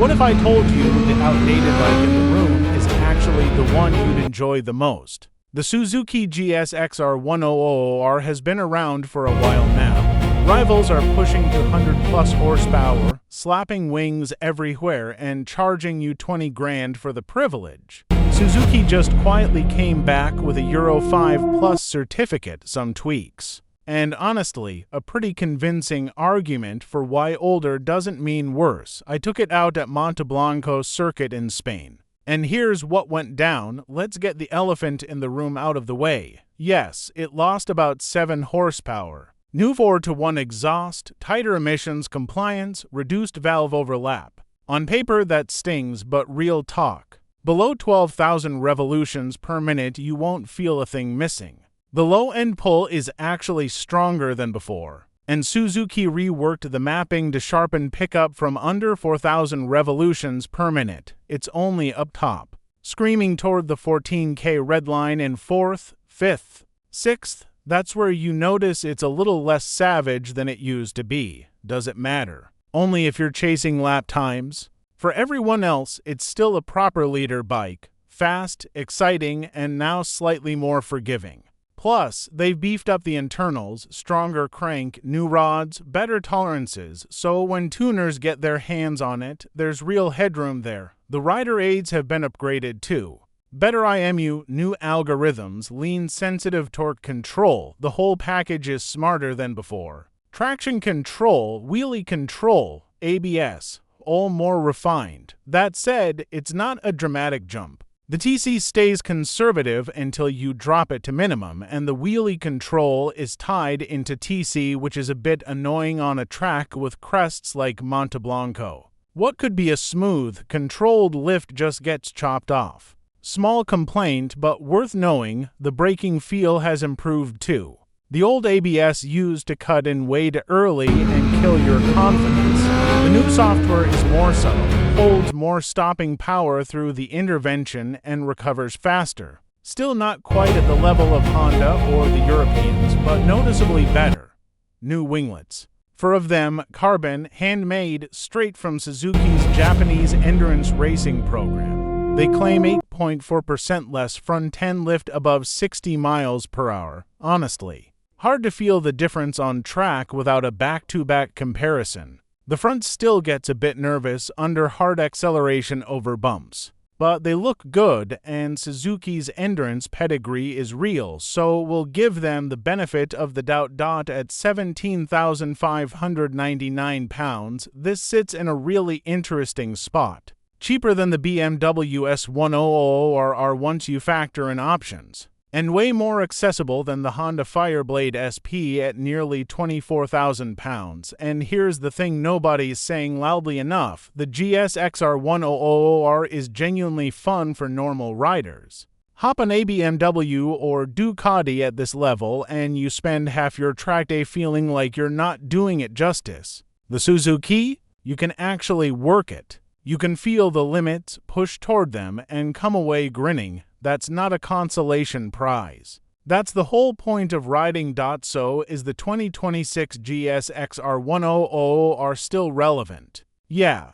What if I told you the outdated bike in the room is actually the one you'd enjoy the most? The Suzuki GSX-R1000R has been around for a while now. Rivals are pushing to 100+ horsepower, slapping wings everywhere, and charging you 20 grand for the privilege. Suzuki just quietly came back with a Euro 5+ certificate, some tweaks. And honestly, a pretty convincing argument for why older doesn't mean worse. I took it out at Monteblanco circuit in Spain. And here's what went down. Let's get the elephant in the room out of the way. Yes, it lost about 7 horsepower. New 4-to-1 exhaust, tighter emissions compliance, reduced valve overlap. On paper that stings, but real talk. Below 12,000 revolutions per minute you won't feel a thing missing. The low-end pull is actually stronger than before, and Suzuki reworked the mapping to sharpen pickup from under 4,000 revolutions per minute. It's only up top, screaming toward the 14K red line in 4th, 5th, 6th. That's where you notice it's a little less savage than it used to be. Does it matter? Only if you're chasing lap times. For everyone else, it's still a proper leader bike. Fast, exciting, and now slightly more forgiving. Plus, they've beefed up the internals, stronger crank, new rods, better tolerances, so when tuners get their hands on it, there's real headroom there. The rider aids have been upgraded too. Better IMU, new algorithms, lean-sensitive torque control. The whole package is smarter than before. Traction control, wheelie control, ABS, all more refined. That said, it's not a dramatic jump. The TC stays conservative until you drop it to minimum, and the wheelie control is tied into TC, which is a bit annoying on a track with crests like Monteblanco. What could be a smooth, controlled lift just gets chopped off. Small complaint, but worth knowing, the braking feel has improved too. The old ABS used to cut in way too early and kill your confidence. The new software is more subtle, holds more stopping power through the intervention, and recovers faster. Still not quite at the level of Honda or the Europeans, but noticeably better. New winglets. 4 of them, carbon, handmade, straight from Suzuki's Japanese endurance racing program. They claim 8.4% less front-end lift above 60 miles per hour. Honestly, hard to feel the difference on track without a back-to-back comparison. The front still gets a bit nervous under hard acceleration over bumps. But they look good, and Suzuki's endurance pedigree is real, so we'll give them the benefit of the doubt. At 17,599 pounds, this sits in a really interesting spot. Cheaper than the BMW S1000RR once you factor in options, and way more accessible than the Honda Fireblade SP at nearly 24,000 pounds. And here's the thing nobody's saying loudly enough, the GSX-R1000R is genuinely fun for normal riders. Hop on a BMW or Ducati at this level and you spend half your track day feeling like you're not doing it justice. The Suzuki? You can actually work it. You can feel the limits, push toward them, and come away grinning. That's not a consolation prize. That's the whole point of riding. So is the 2026 GSX-R1000R still relevant? Yeah,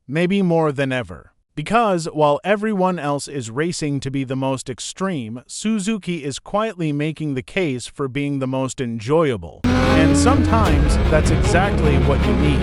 maybe more than ever. Because while everyone else is racing to be the most extreme, Suzuki is quietly making the case for being the most enjoyable. And sometimes that's exactly what you need.